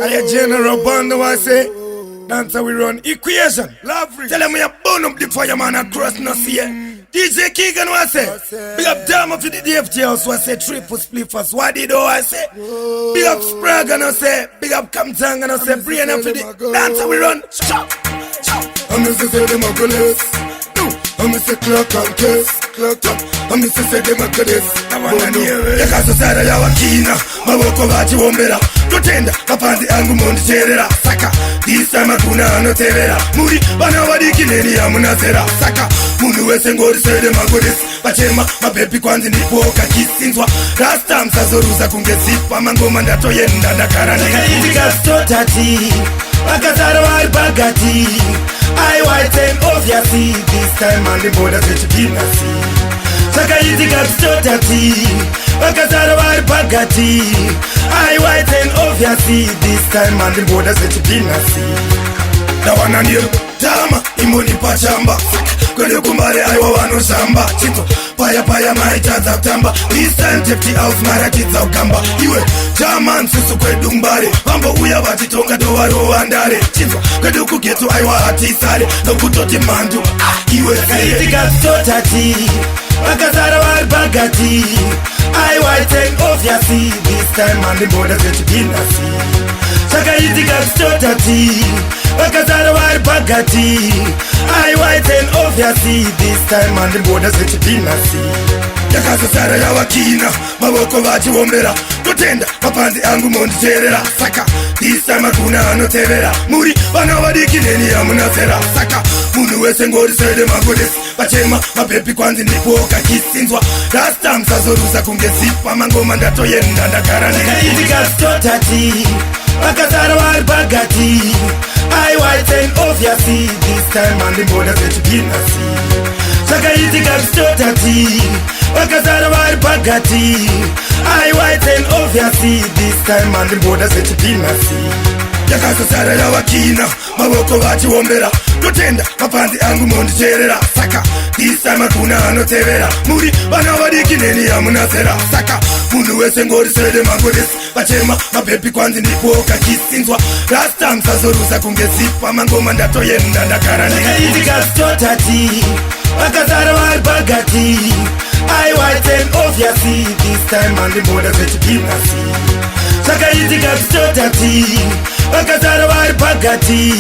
I a general band I say, that's how we run equation. Tell them we are burn up the fireman across no sea. DJ Keegan was say, big up Dama for the DFT house was say, triple spliffers, what did I say? Big up Sprague and I say, big up Kamtang and I say, brain up for the, that's how we run. Chop, chop. I'm just say them a police. I'm Mr. Clock and Kiss, Clock up. I'm Mr. Say them a police. Yakaso sada ya wakina, maboko vachi wombera. Tutenda, kapandi angu mondi cherera. Saka, this time akuna anotevera. Muri, bana wadiki neni ya munazera. Saka, munu wese ngori say them a goddess. Pachema, mapepi kwanzi nipoka kisinzwa. Last time sazoruza kungezipa. Mangoma ndato yenda ndakara. Saka itika stotati, wakazara wari bagati. I white and obviously this time on the border that you didn't see. Saka itika stotati, wakazara wari bagati. I white and obviously this time on the border that you didn't see. Da wana niyo Dama, imoni pachamba. Kwele kumbare aiwa wano shamba. Chito, paya paya maitaza tamba. This time tefti house mara kiza ukamba. Iwe, German susu kwe dumbare. Mambo uya bati tonga dowaro wandare. Chito, kwele kugetu aiwa hati sare. No kutoti mandu, iwe seye. Itika stotati, wakazara wari bagati. I white and obviously this time on the border that you didn't see. Saka itika stotati, wakazara wari bagati. I white and obviously this time on the border that you didn't see. Yakaso sada ya wakina, maboko vachi wombera. Tutenda, kapandi angu mondi cherera. Saka, this time akuna anotevera. Muri, bana wadiki neni ya munazera. Saka, munu wese ngori say them a goddess. Pachema, mapepi kwanzi nipoka kisinzwa. Last time sazoruza kungezipa. Mangoma ndato yenda ndakara. Saka itika stotati, wakazara wari bagati. I white and obviously this time on the border that you didn't see. Saka itika stotati, wakazara wari bagati. I white and obviously this time on the border that you didn't see. Yakaso sada ya wakina, maboko vachi wombera. Tutenda, kapandi angu mondi cherera. Saka, this time akuna anotevera. Muri, bana wadiki neni ya munazera. Saka, munu wese ngori say them a goddess. Pachema, mapepi kwanzi nipoka kisinzwa. Last time sazoruza kungezipa. Mangoma ndato yenda ndakara. Saka itika stotati, wakazara wari bagati. I white and obviously this time on the border that you didn't see. Saka itika stotati, wakazara wari bagati.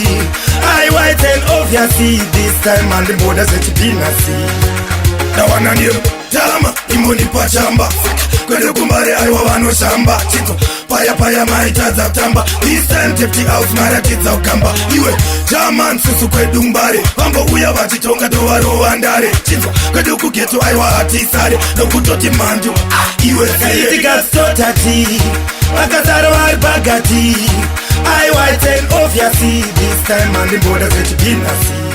I white and obviously this time on the border that you didn't see. Da wana niyo Dama, imoni pachamba. Kwele kumbare aiwa wano shamba. Chito, paya paya maitaza tamba. This time tefti house mara kiza ukamba. Iwe, German susu kwe dumbare. Mambo uya bati tonga dowaro wandare. Chito, kwele kugetu aiwa hati sare. No kutoti mandu, iwe seye. Itika stotati, wakazara wari bagati. I white and obviously this time on the border that you didn't see.